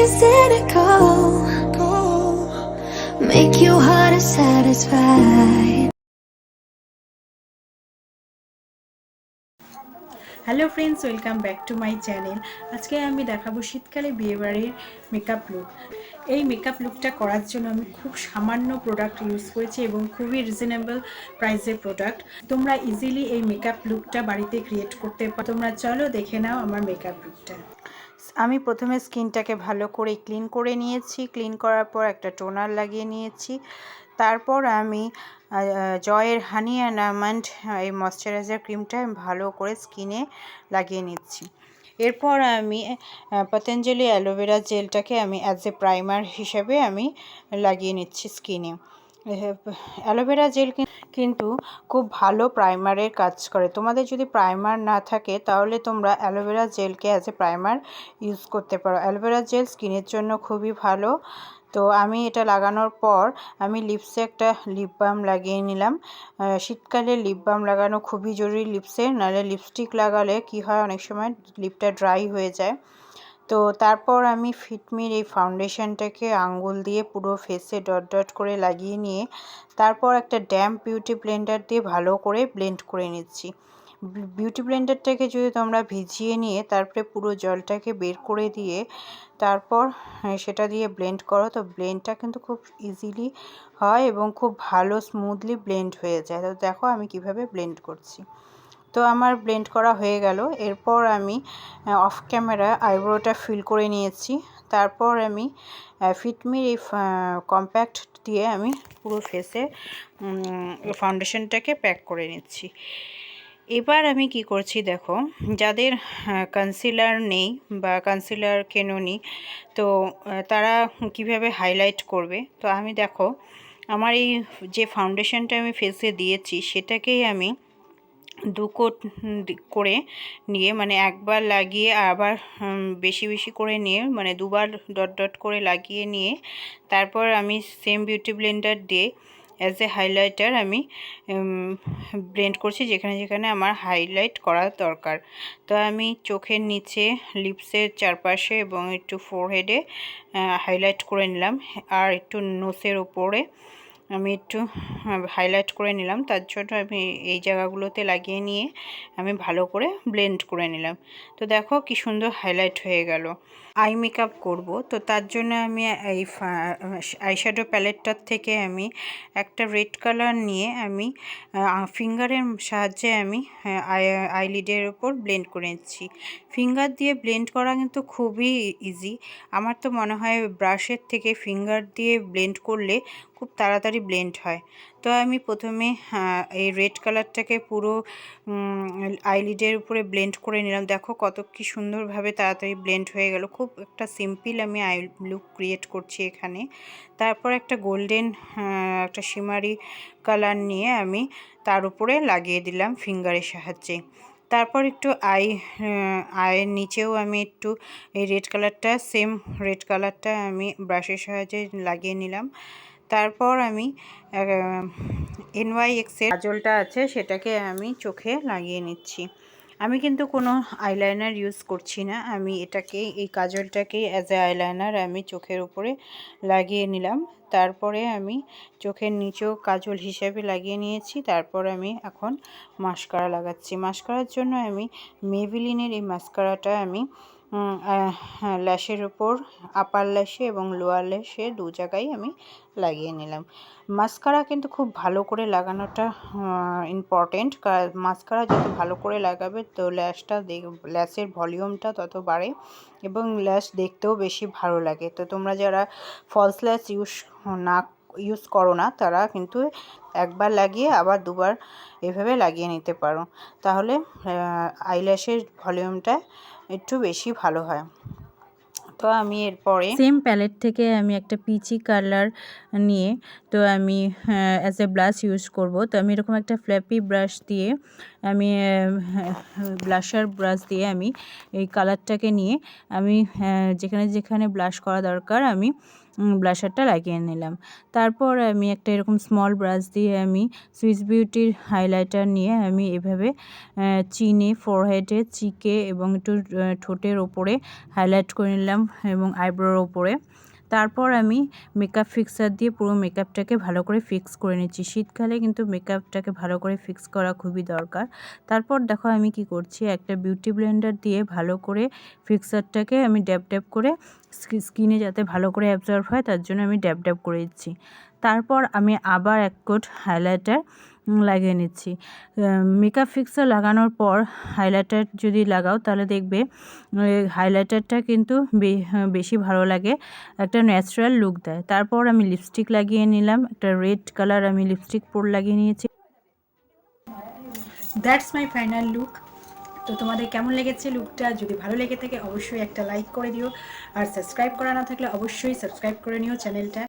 cynical, make you harder satisfied. Hello friends, welcome back to my channel. আজকে আমি দেখাবো শীতকালে বিয়েবাড়ির মেকআপ লুক। এই মেকআপ লুকটা করার জন্য আমি খুব সামান্য প্রোডাক্ট ইউজ করেছি এবং খুবই রিজনেবল প্রাইসের প্রোডাক্ট। তোমরা ইজিলি এই মেকআপ লুকটা বাড়িতে ক্রিয়েট করতে পারো। তোমরা চলো দেখে নাও আমার মেকআপ লুকটা। আমি প্রথমে স্কিনটাকে ভালো করে ক্লিন করে নিয়েছি। ক্লিন করার পর একটা টোনার লাগিয়ে নিয়েছি। তারপর আমি জয়ের হানি অ্যান্ড আমন্ড এই ময়শ্চারাইজার ক্রিমটা ভালো করে স্কিনে লাগিয়ে নিচ্ছি। এরপর আমি পতঞ্জলি অ্যালোভেরা জেলটাকে আমি অ্যাজ এ প্রাইমার হিসেবে আমি লাগিয়ে নিচ্ছি স্কিনে। অ্যালোভেরা জেল কিন্তু খুব ভালো প্রাইমারের কাজ করে। তোমাদের যদি প্রাইমার না থাকে তাহলে তোমরা অ্যালোভেরা জেলকে অ্যাজ এ প্রাইমার ইউজ করতে পারো। অ্যালোভেরা জেল স্কিনের জন্য খুবই ভালো। তো আমি এটা লাগানোর পর আমি লিপসে একটা লিপ বাম লাগিয়ে নিলাম। শীতকালে লিপ বাম লাগানো খুবই জরুরি লিপসে, নাহলে লিপস্টিক লাগালে কি হয় অনেক সময় লিপটা ড্রাই হয়ে যায়। তো তারপর আমি ফিটমির এই ফাউন্ডেশনটাকে আঙ্গুল দিয়ে পুরো ফেসে ডট ডট করে লাগিয়ে নিয়ে তারপর একটা ড্যাম্প বিউটি ব্লেন্ডার দিয়ে ভালো করে ব্লেন্ড করে নিচ্ছি। বিউটি ব্লেন্ডারটাকে যদি তোমরা ভিজিয়ে নিয়ে তারপরে পুরো জলটাকে বের করে দিয়ে তারপর সেটা দিয়ে ব্লেন্ড করো, তো ব্লেন্ডটা কিন্তু খুব ইজিলি হয় এবং খুব ভালো স্মুথলি ব্লেন্ড হয়ে যায়। তো দেখো আমি কিভাবে ব্লেন্ড করছি। তো আমার ব্লেন্ড করা হয়ে গেল। এরপর আমি অফ ক্যামেরা আইব্রোটা ফিল করে নিয়েছি। তারপর আমি ফিটমির এই কম্প্যাক্ট দিয়ে আমি পুরো ফেসে ফাউন্ডেশনটাকে প্যাক করে নিচ্ছি। এবার আমি কি করছি দেখো, যাদের কনসিলার নেই বা কনসিলার কেনোনি, তো তারা কিভাবে হাইলাইট করবে। তো আমি দেখো আমার এই যে ফাউন্ডেশনটা আমি ফেসে দিয়েছি সেটাকেই আমি দু কোট করে নিয়ে, মানে একবার লাগিয়ে আবার বেশি বেশি করে নিয়ে, মানে দুবার ডট ডট করে লাগিয়ে নিয়ে তারপর আমি সেম বিউটি ব্লেন্ডার দিয়ে অ্যাজ এ হাইলাইটার আমি ব্লেন্ড করছি যেখানে যেখানে আমার হাইলাইট করার দরকার। তো আমি চোখের নিচে, লিপসের চারপাশে এবং একটু ফোরহেডে হাইলাইট করে নিলাম, আর একটু নোসের ওপরে আমি একটু হাইলাইট করে নিলাম। তার জন্য আমি এই জায়গাগুলোতে লাগিয়ে নিয়ে আমি ভালো করে ব্লেন্ড করে নিলাম। তো দেখো কি সুন্দর হাইলাইট হয়ে গেল। আই মেকআপ করব, তো তার জন্য আমি এই আইশ্যাডো প্যালেটটার থেকে আমি একটা রেড কালার নিয়ে আমি ফিঙ্গারের সাহায্যে আমি আইলিডের ওপর ব্লেন্ড করে নিচ্ছি। ফিঙ্গার দিয়ে ব্লেন্ড করা কিন্তু খুবই ইজি। আমার তো মনে হয় ব্রাশের থেকে ফিঙ্গার দিয়ে ব্লেন্ড করলে খুব তাড়াতাড়ি ব্লেন্ড হয়। তো আমি প্রথমে এই রেড কালারটাকে পুরো আইলিডের উপরে ব্লেন্ড করে নিলাম। দেখো কত কি সুন্দরভাবে তাড়াতাড়ি ব্লেন্ড হয়ে গেল। খুব একটা সিম্পল আমি আই লুক ক্রিয়েট করছি এখানে। তারপর একটা গোল্ডেন একটা শিমারি কালার নিয়ে আমি তার উপরে লাগিয়ে দিলাম ফিঙ্গারের সাহায্যে। তারপর একটু আয়ের নিচেও আমি একটু এই রেড কালারটা, সেম রেড কালারটা আমি ব্রাশের সাহায্যে লাগিয়ে নিলাম। তারপর আমি NYX-এর কাজলটা আছে সেটাকে আমি চোখে লাগিয়ে নিচ্ছি। আমি কিন্তু কোনো আইলাইনার ইউজ করছি না, আমি এই কাজলটাকেই অ্যাজ এ আইলাইনার আমি চোখের উপরে লাগিয়ে নিলাম। তারপরে আমি চোখের নিচেও কাজল হিসেবে লাগিয়ে নিয়েছি। তারপর আমি এখন মাস্কারা লাগাচ্ছি। মাস্কারার জন্য আমি মেভিলিনের এই মাস্কারাটা আমি ল্যাশের ওপর, আপার ল্যাশে এবং লোয়ার ল্যাশে দু জায়গায় আমি লাগিয়ে নিলাম। মাস্কারা কিন্তু খুব ভালো করে লাগানোটা ইম্পর্টেন্ট। মাস্কারা যত ভালো করে লাগাবে তো ল্যাশের ভলিউমটা তত বাড়ে এবং ল্যাশ দেখতেও বেশি ভালো লাগে। তো তোমরা যারা ফলস ল্যাশ ইউজ করো না তারা কিন্তু একবার লাগিয়ে আবার দুবার এভাবে লাগিয়ে নিতে পারো, তাহলে আইল্যাশের ভলিউমটা একটু বেশি ভালো হয়। তো আমি এরপরে সেম প্যালেট থেকে আমি একটা পিচি কালার নিয়ে, তো আমি অ্যাজ এ ব্লাশ ইউজ করব। তো আমি এরকম একটা ফ্ল্যাপি ব্রাশ দিয়ে আমি ব্লাশার ব্রাশ দিয়ে আমি এই কালারটাকে নিয়ে আমি যেখানে যেখানে ব্লাশ করা দরকার আমি ব্লাশারটা লাগিয়ে নিলাম। তারপর আমি একটা এরকম স্মল ব্রাশ দিয়ে আমি সুইস বিউটির হাইলাইটার নিয়ে আমি এভাবে চিনে, ফোরহেডে, চিকে এবং একটু ঠোঁটের ওপরে হাইলাইট করে নিলাম এবং আইব্রোর ওপরে। তারপর আমি মেকআপ ফিক্সার দিয়ে পুরো মেকআপটাকে ভালো করে ফিক্স করে নিচ্ছি। শীতকালে কিন্তু মেকআপটাকে ভালো করে ফিক্স করা খুবই দরকার। তারপর দেখো আমি কি করছি, একটা বিউটি ব্লেন্ডার দিয়ে ভালো করে ফিক্সারটাকে আমি ড্যাব ড্যাব করে স্কিনে যাতে ভালো করে অ্যাবজর্ব হয় তার জন্য আমি ড্যাব ড্যাব করে দিচ্ছি। তারপর আমি আবার এক কোট হাইলাইটার লাগিয়ে নিচ্ছি। মেকআপ ফিক্সার লাগানোর পর হাইলাইটার যদি লাগাও তাহলে দেখবে হাইলাইটারটা কিন্তু বেশি ভালো লাগে, একটা ন্যাচারাল লুক দেয়। তারপর আমি লিপস্টিক লাগিয়ে নিলাম, একটা রেড কালার আমি লিপস্টিক লাগিয়ে নিয়েছি। That's my final look. তো তোমাদের কেমন লেগেছে লুকটা? যদি ভালো লেগে থাকে অবশ্যই একটা লাইক করে দিও, আর সাবস্ক্রাইব করা না থাকলে অবশ্যই সাবস্ক্রাইব করে নিও চ্যানেলটা।